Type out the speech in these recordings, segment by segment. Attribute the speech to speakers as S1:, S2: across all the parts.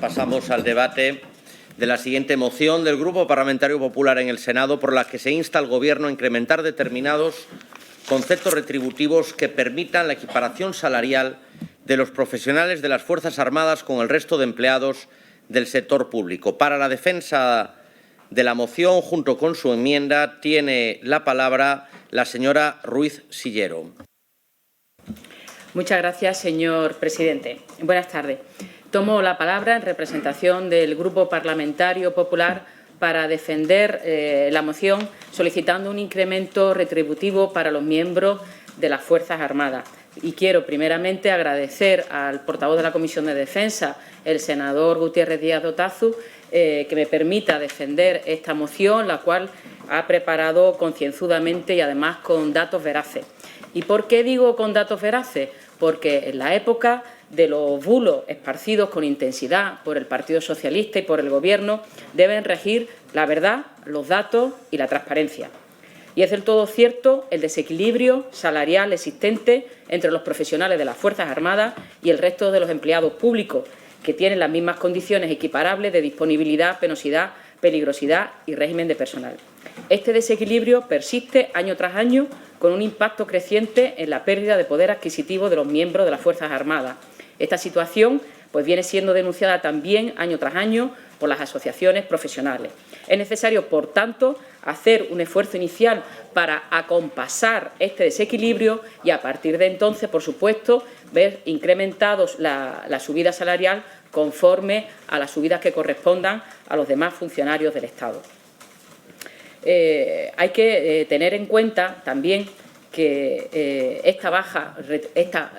S1: Pasamos al debate de la siguiente moción del Grupo Parlamentario Popular en el Senado, por la que se insta al Gobierno a incrementar determinados conceptos retributivos que permitan la equiparación salarial de los profesionales de las Fuerzas Armadas con el resto de empleados del sector público. Para la defensa de la moción, junto con su enmienda, tiene la palabra la señora Ruiz Sillero.
S2: Muchas gracias, señor presidente. Buenas tardes. Tomo la palabra en representación del Grupo Parlamentario Popular para defender la moción solicitando un incremento retributivo para los miembros de las Fuerzas Armadas. Y quiero primeramente agradecer al portavoz de la Comisión de Defensa, el senador Gutiérrez Díaz de Otazu, que me permita defender esta moción, la cual ha preparado concienzudamente y además con datos veraces. ¿Y por qué digo con datos veraces? Porque en la época de los bulos esparcidos con intensidad por el Partido Socialista y por el Gobierno deben regir la verdad, los datos y la transparencia. Y es del todo cierto el desequilibrio salarial existente entre los profesionales de las Fuerzas Armadas y el resto de los empleados públicos, que tienen las mismas condiciones equiparables de disponibilidad, penosidad, peligrosidad y régimen de personal. Este desequilibrio persiste año tras año con un impacto creciente en la pérdida de poder adquisitivo de los miembros de las Fuerzas Armadas. Esta situación viene siendo denunciada también año tras año por las asociaciones profesionales. Es necesario, por tanto, hacer un esfuerzo inicial para acompasar este desequilibrio y, a partir de entonces, por supuesto, ver incrementados la subida salarial conforme a las subidas que correspondan a los demás funcionarios del Estado. Hay que tener en cuenta también que estas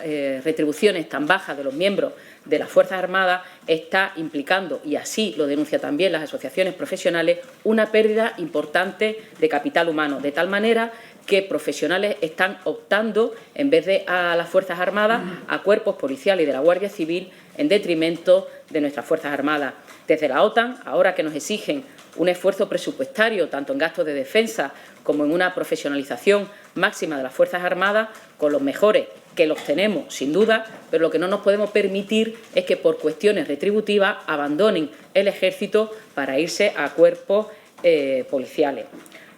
S2: retribuciones tan bajas de los miembros de las Fuerzas Armadas está implicando, y así lo denuncian también las asociaciones profesionales, una pérdida importante de capital humano, de tal manera que profesionales están optando, en vez de a las Fuerzas Armadas, a cuerpos policiales y de la Guardia Civil, en detrimento de nuestras Fuerzas Armadas. Desde la OTAN, ahora que nos exigen un esfuerzo presupuestario, tanto en gastos de defensa como en una profesionalización máxima de las Fuerzas Armadas, con los mejores que los tenemos, sin duda, pero lo que no nos podemos permitir es que por cuestiones retributivas abandonen el Ejército para irse a cuerpos policiales.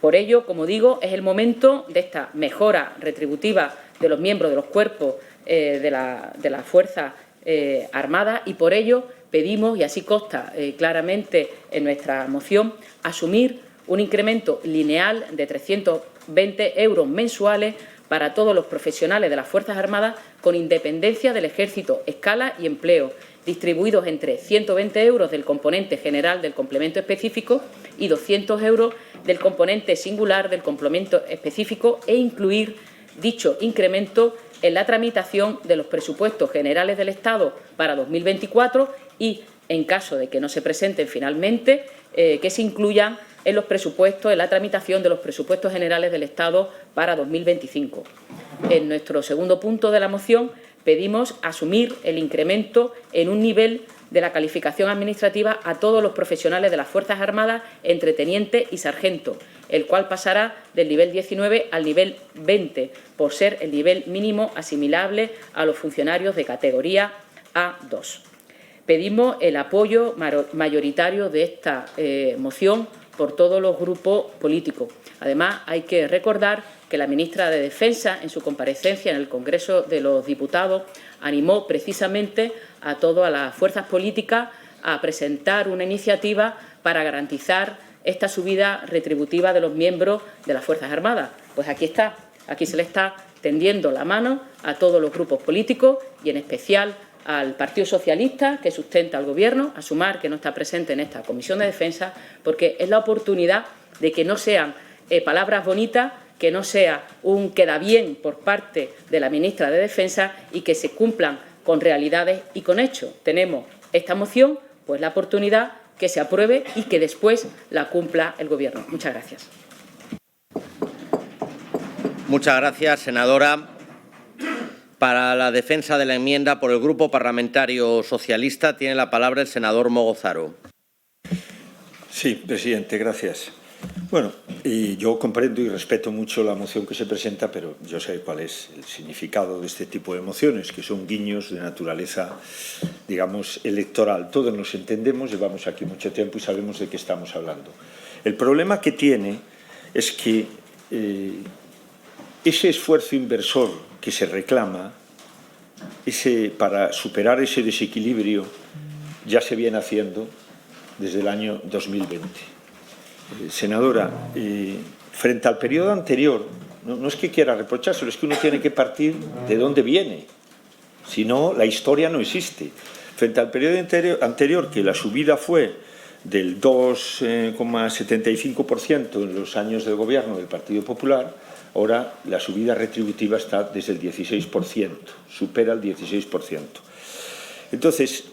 S2: Por ello, como digo, es el momento de esta mejora retributiva de los miembros de los cuerpos de las Fuerzas Armadas, y por ello pedimos, y así consta claramente en nuestra moción, asumir un incremento lineal de 320 euros mensuales para todos los profesionales de las Fuerzas Armadas, con independencia del Ejército, escala y empleo, distribuidos entre 120 euros del componente general del complemento específico y 200 euros del componente singular del complemento específico, e incluir dicho incremento en la tramitación de los presupuestos generales del Estado para 2024 y, en caso de que no se presenten finalmente, que se incluyan en los presupuestos, en la tramitación de los presupuestos generales del Estado para 2025. En nuestro segundo punto de la moción pedimos asumir el incremento en un nivel de la calificación administrativa a todos los profesionales de las Fuerzas Armadas entre teniente y sargento, el cual pasará del nivel 19 al nivel 20, por ser el nivel mínimo asimilable a los funcionarios de categoría A2. Pedimos el apoyo mayoritario de esta moción por todos los grupos políticos. Además, hay que recordar que la ministra de Defensa, en su comparecencia en el Congreso de los Diputados, animó precisamente a todas las fuerzas políticas a presentar una iniciativa para garantizar esta subida retributiva de los miembros de las Fuerzas Armadas. Pues aquí está, aquí se le está tendiendo la mano a todos los grupos políticos y en especial al Partido Socialista, que sustenta al Gobierno, a sumar que no está presente en esta Comisión de Defensa, porque es la oportunidad de que no sean palabras bonitas, que no sea un queda bien por parte de la ministra de Defensa y que se cumplan con realidades y con hechos. Tenemos esta moción, pues la oportunidad que se apruebe y que después la cumpla el Gobierno. Muchas gracias.
S1: Muchas gracias, senadora. Para la defensa de la enmienda por el Grupo Parlamentario Socialista tiene la palabra el senador Mogozaro.
S3: Sí, presidente, gracias. Bueno, yo comprendo y respeto mucho la moción que se presenta, pero yo sé cuál es el significado de este tipo de mociones, que son guiños de naturaleza, digamos, electoral. Todos nos entendemos, llevamos aquí mucho tiempo y sabemos de qué estamos hablando. El problema que tiene es que ese esfuerzo inversor que se reclama, para superar ese desequilibrio, ya se viene haciendo desde el año 2020. Senadora, frente al periodo anterior, no es que quiera reprochárselo, es que uno tiene que partir de dónde viene. Si no, la historia no existe. Frente al periodo anterior, que la subida fue del 2,75% en los años de gobierno del Partido Popular, ahora la subida retributiva está desde el 16%, supera el 16%. Entonces,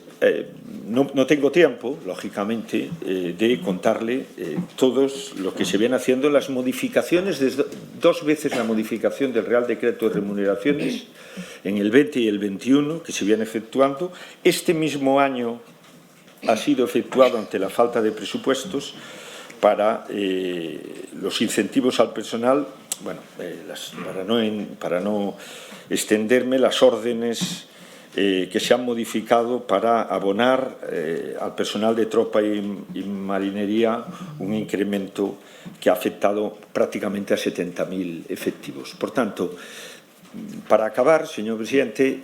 S3: no tengo tiempo, lógicamente, de contarle todos lo que se viene haciendo, las modificaciones, dos veces la modificación del Real Decreto de Remuneraciones, en el 20 y el 21, que se viene efectuando. Este mismo año ha sido efectuado ante la falta de presupuestos para los incentivos al personal, bueno, para no extenderme, las órdenes que se han modificado para abonar al personal de tropa y marinería un incremento que ha afectado prácticamente a 70.000 efectivos. Por tanto, para acabar, señor presidente,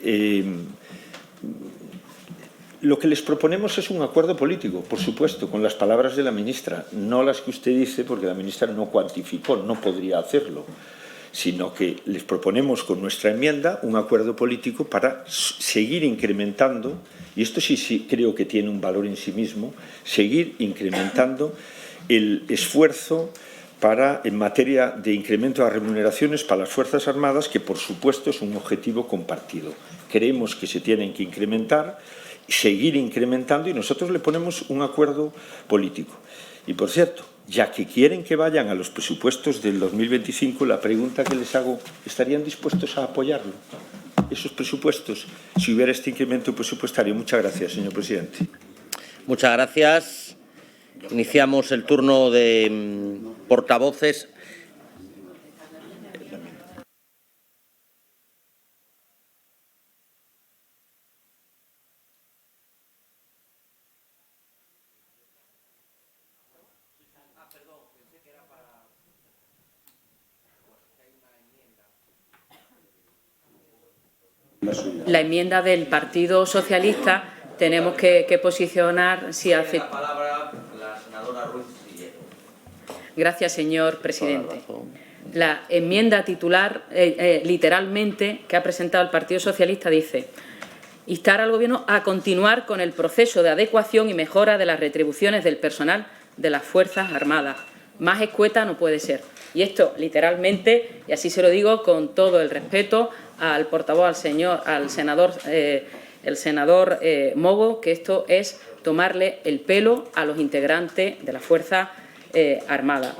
S3: lo que les proponemos es un acuerdo político, por supuesto, con las palabras de la ministra, no las que usted dice, porque la ministra no cuantificó, no podría hacerlo, sino que les proponemos con nuestra enmienda un acuerdo político para seguir incrementando, y esto sí creo que tiene un valor en sí mismo, seguir incrementando el esfuerzo en materia de incremento de remuneraciones para las Fuerzas Armadas, que por supuesto es un objetivo compartido. Creemos que se tienen que incrementar, seguir incrementando, y nosotros le ponemos un acuerdo político. Y por cierto, ya que quieren que vayan a los presupuestos del 2025, la pregunta que les hago, ¿estarían dispuestos a apoyarlo? Esos presupuestos, si hubiera este incremento presupuestario. Muchas gracias, señor presidente.
S1: Muchas gracias. Iniciamos el turno de portavoces.
S2: La enmienda del Partido Socialista tenemos que posicionar si hace.
S1: La palabra la senadora Ruiz.
S2: Gracias, señor presidente. La enmienda titular, literalmente, que ha presentado el Partido Socialista dice: instar al Gobierno a continuar con el proceso de adecuación y mejora de las retribuciones del personal de las Fuerzas Armadas. Más escueta no puede ser. Y esto, literalmente, y así se lo digo con todo el respeto al portavoz, al senador Mogo, que esto es tomarle el pelo a los integrantes de la Fuerza Armada.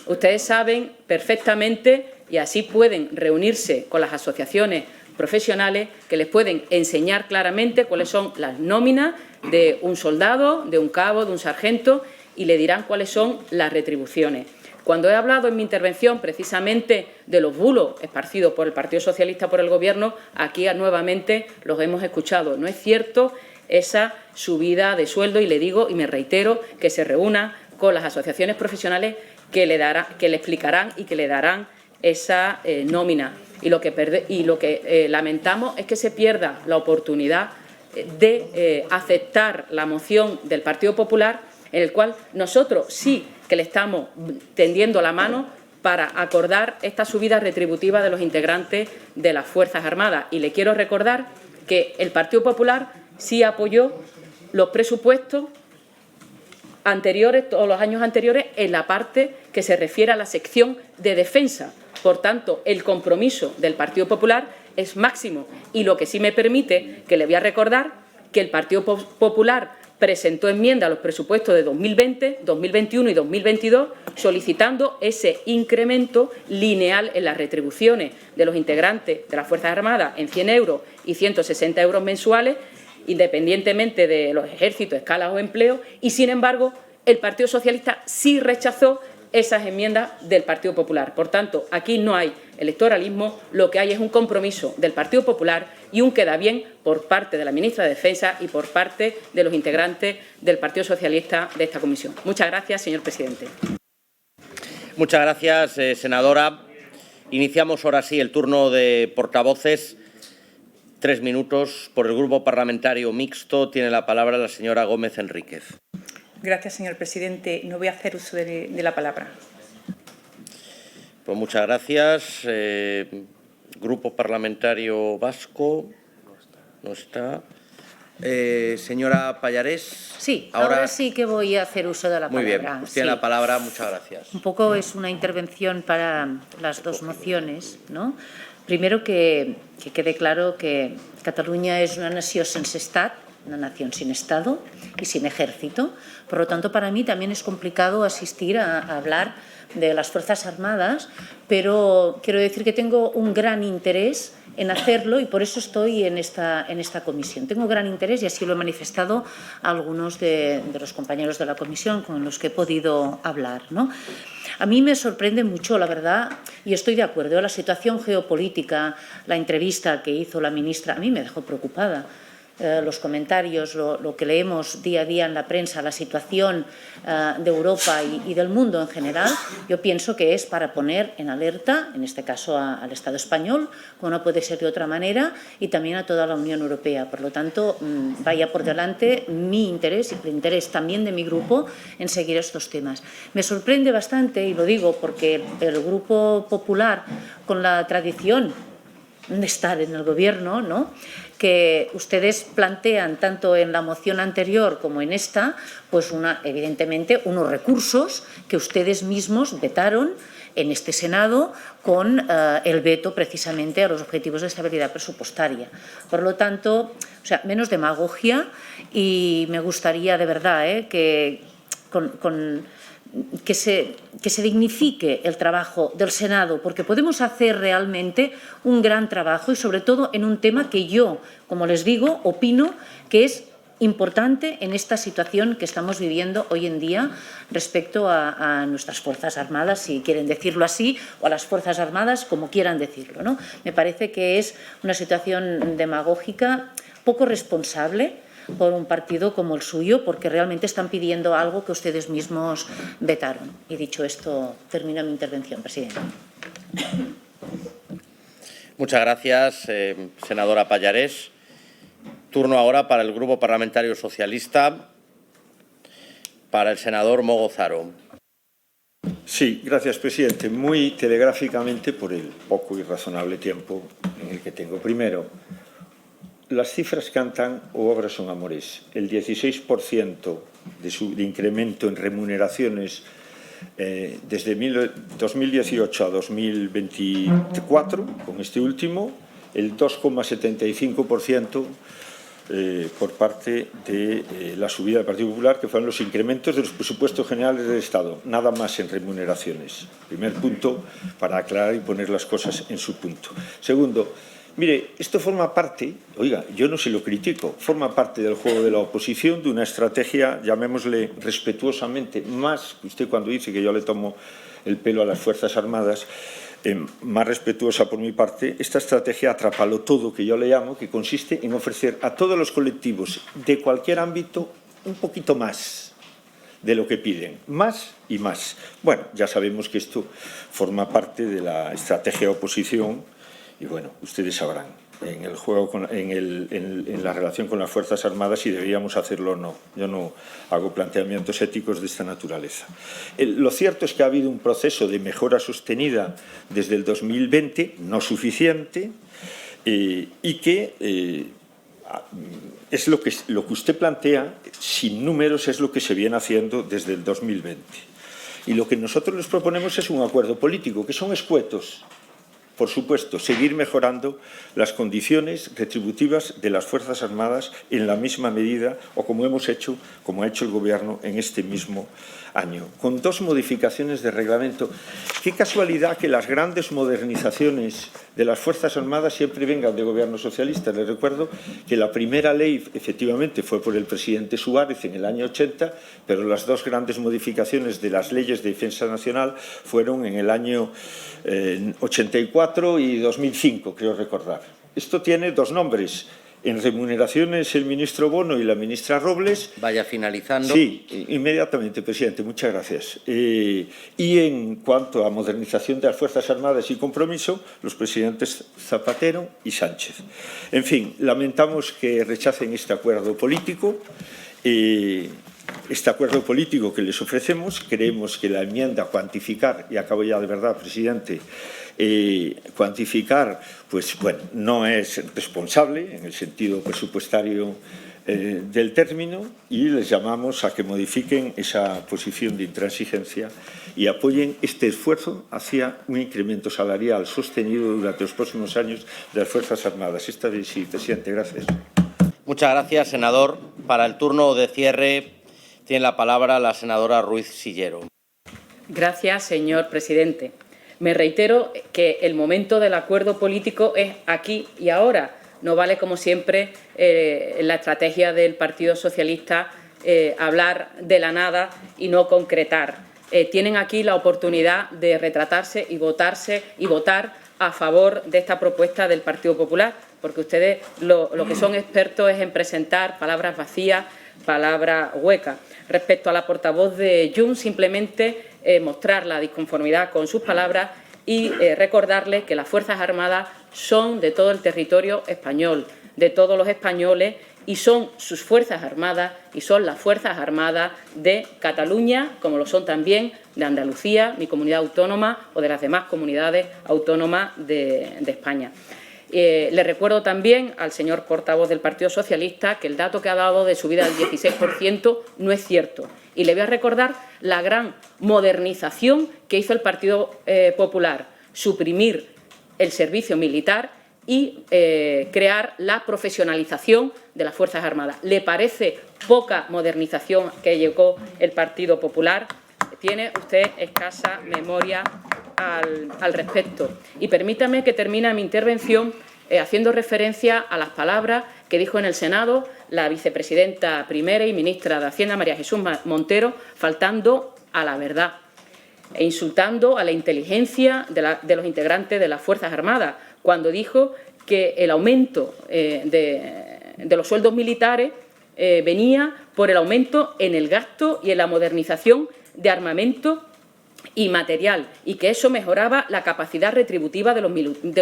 S2: Ustedes saben perfectamente, y así pueden reunirse con las asociaciones profesionales, que les pueden enseñar claramente cuáles son las nóminas de un soldado, de un cabo, de un sargento, y le dirán cuáles son las retribuciones. Cuando he hablado en mi intervención precisamente de los bulos esparcidos por el Partido Socialista, por el Gobierno, aquí nuevamente los hemos escuchado. No es cierto esa subida de sueldo, y le digo y me reitero que se reúna con las asociaciones profesionales que le explicarán y que le darán esa nómina. Y lo que lamentamos es que se pierda la oportunidad de aceptar la moción del Partido Popular, en el cual nosotros sí que le estamos tendiendo la mano para acordar esta subida retributiva de los integrantes de las Fuerzas Armadas. Y le quiero recordar que el Partido Popular sí apoyó los presupuestos anteriores, todos los años anteriores, en la parte que se refiere a la sección de defensa. Por tanto, el compromiso del Partido Popular es máximo. Y lo que sí me permite, que le voy a recordar, que el Partido Popular presentó enmienda a los presupuestos de 2020, 2021 y 2022 solicitando ese incremento lineal en las retribuciones de los integrantes de las Fuerzas Armadas en 100 euros y 160 euros mensuales, independientemente de los ejércitos, escalas o empleos, y, sin embargo, el Partido Socialista sí rechazó esas enmiendas del Partido Popular. Por tanto, aquí no hay electoralismo, lo que hay es un compromiso del Partido Popular y un queda bien por parte de la ministra de Defensa y por parte de los integrantes del Partido Socialista de esta comisión. Muchas gracias, señor presidente.
S1: Muchas gracias, senadora. Iniciamos ahora sí el turno de portavoces. 3 minutos. Por el Grupo Parlamentario Mixto tiene la palabra la señora Gómez Enríquez.
S4: Gracias, señor presidente. No voy a hacer uso de la palabra.
S1: Pues muchas gracias. Grupo Parlamentario Vasco. No está. Señora Pallarés.
S5: Sí, ahora sí que voy a hacer uso de la palabra.
S1: Muy bien, pues tiene la palabra. Muchas gracias.
S5: Un poco es una intervención para las dos mociones, ¿no? Primero que quede claro que Cataluña es una nació sense estat, una nación sin Estado y sin ejército. Por lo tanto, para mí también es complicado asistir a hablar de las Fuerzas Armadas, pero quiero decir que tengo un gran interés en hacerlo y por eso estoy en esta comisión. Tengo gran interés y así lo he manifestado a algunos de los compañeros de la comisión con los que he podido hablar, ¿no? A mí me sorprende mucho, la verdad, y estoy de acuerdo, la situación geopolítica, la entrevista que hizo la ministra, a mí me dejó preocupada. Los comentarios, lo que leemos día a día en la prensa, la situación de Europa y del mundo en general, yo pienso que es para poner en alerta, en este caso al Estado español, como no puede ser de otra manera, y también a toda la Unión Europea. Por lo tanto, vaya por delante mi interés y el interés también de mi grupo en seguir estos temas. Me sorprende bastante, y lo digo porque el Grupo Popular, con la tradición de estar en el Gobierno, ¿no?, que ustedes plantean tanto en la moción anterior como en esta, pues evidentemente unos recursos que ustedes mismos vetaron en este Senado con el veto precisamente a los objetivos de estabilidad presupuestaria. Por lo tanto, o sea, menos demagogia, y me gustaría de verdad que se dignifique el trabajo del Senado, porque podemos hacer realmente un gran trabajo y sobre todo en un tema que yo, como les digo, opino que es importante en esta situación que estamos viviendo hoy en día respecto a nuestras Fuerzas Armadas, si quieren decirlo así, o a las Fuerzas Armadas, como quieran decirlo, ¿no? Me parece que es una situación demagógica, poco responsable por un partido como el suyo, porque realmente están pidiendo algo que ustedes mismos vetaron. Y dicho esto, termino mi intervención, presidente.
S1: Muchas gracias, senadora Pallarés. Turno ahora para el Grupo Parlamentario Socialista, para el senador Mogozaro.
S3: Sí, gracias, presidente. Muy telegráficamente, por el poco y razonable tiempo en el que tengo. Primero, las cifras cantan o obras son amores. El 16% de incremento en remuneraciones desde 2018 a 2024, con este último, el 2,75% por parte de la subida del Partido Popular, que fueron los incrementos de los presupuestos generales del Estado, nada más en remuneraciones. Primer punto, para aclarar y poner las cosas en su punto. Segundo, mire, esto forma parte, oiga, yo no se lo critico, forma parte del juego de la oposición, de una estrategia, llamémosle respetuosamente, más, usted cuando dice que yo le tomo el pelo a las Fuerzas Armadas, más respetuosa por mi parte, esta estrategia atrapalo todo, que yo le llamo, que consiste en ofrecer a todos los colectivos de cualquier ámbito un poquito más de lo que piden, más y más. Bueno, ya sabemos que esto forma parte de la estrategia de oposición y bueno, ustedes sabrán en el juego, en la relación con las Fuerzas Armadas si deberíamos hacerlo o no. Yo no hago planteamientos éticos de esta naturaleza. Lo cierto es que ha habido un proceso de mejora sostenida desde el 2020, no suficiente, y que es lo que usted plantea, sin números, es lo que se viene haciendo desde el 2020. Y lo que nosotros les proponemos es un acuerdo político, que son escuetos. por supuesto, seguir mejorando las condiciones retributivas de las Fuerzas Armadas en la misma medida o como ha hecho el Gobierno en este mismo año, con 2 modificaciones de reglamento. Qué casualidad que las grandes modernizaciones de las Fuerzas Armadas siempre vengan de Gobierno socialista. Les recuerdo que la primera ley, efectivamente, fue por el presidente Suárez en el año 80, pero las 2 grandes modificaciones de las leyes de defensa nacional fueron en el año 84 y 2005, creo recordar. Esto tiene 2 nombres. En remuneraciones el ministro Bono y la ministra Robles.
S1: Vaya finalizando.
S3: Sí, inmediatamente, presidente, muchas gracias. Y en cuanto a modernización de las Fuerzas Armadas y compromiso, los presidentes Zapatero y Sánchez. En fin, lamentamos que rechacen este acuerdo político. Este acuerdo político que les ofrecemos, creemos que la enmienda cuantificar, y acabo ya de verdad, presidente, cuantificar, pues bueno, no es responsable en el sentido presupuestario del término, y les llamamos a que modifiquen esa posición de intransigencia y apoyen este esfuerzo hacia un incremento salarial sostenido durante los próximos años de las Fuerzas Armadas. Esta vez sí, presidente, gracias.
S1: Muchas gracias, senador. Para el turno de cierre tiene la palabra la senadora Ruiz Sillero. Gracias,
S2: señor presidente. Me reitero que el momento del acuerdo político es aquí y ahora. No vale, como siempre, la estrategia del Partido Socialista hablar de la nada y no concretar. Tienen aquí la oportunidad de retratarse y votar a favor de esta propuesta del Partido Popular, porque ustedes lo que son expertos es en presentar palabras vacías, palabras huecas. Respecto a la portavoz de Junts, simplemente mostrar la disconformidad con sus palabras y recordarles que las Fuerzas Armadas son de todo el territorio español, de todos los españoles, y son sus Fuerzas Armadas y son las Fuerzas Armadas de Cataluña, como lo son también de Andalucía, mi comunidad autónoma, o de las demás comunidades autónomas de España. Le recuerdo también al señor portavoz del Partido Socialista que el dato que ha dado de subida del 16% no es cierto. Y le voy a recordar la gran modernización que hizo el Partido Popular, suprimir el servicio militar y crear la profesionalización de las Fuerzas Armadas. ¿Le parece poca modernización que llegó el Partido Popular? Tiene usted escasa memoria al respecto. Y permítame que termine mi intervención haciendo referencia a las palabras que dijo en el Senado la vicepresidenta primera y ministra de Hacienda, María Jesús Montero, faltando a la verdad e insultando a la inteligencia de los integrantes de las Fuerzas Armadas, cuando dijo que el aumento de los sueldos militares venía por el aumento en el gasto y en la modernización de armamento y material, y que eso mejoraba la capacidad retributiva de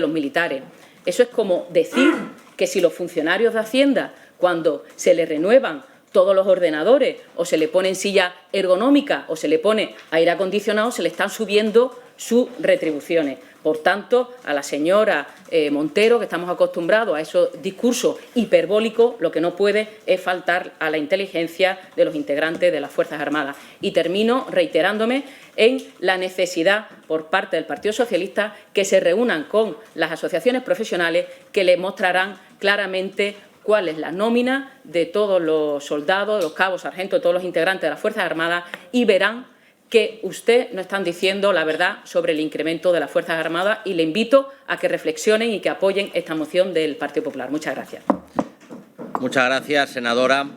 S2: los militares. Eso es como decir que si los funcionarios de Hacienda, cuando se les renuevan todos los ordenadores o se le ponen silla ergonómica o se le pone aire acondicionado, se le están subiendo sus retribuciones. Por tanto, a la señora Montero, que estamos acostumbrados a esos discursos hiperbólicos, lo que no puede es faltar a la inteligencia de los integrantes de las Fuerzas Armadas. Y termino reiterándome en la necesidad por parte del Partido Socialista que se reúnan con las asociaciones profesionales que les mostrarán claramente cuál es la nómina de todos los soldados, los cabos, sargentos, de todos los integrantes de las Fuerzas Armadas, y verán que usted no están diciendo la verdad sobre el incremento de las Fuerzas Armadas, y le invito a que reflexionen y que apoyen esta moción del Partido Popular. Muchas gracias.
S1: Muchas gracias, senadora.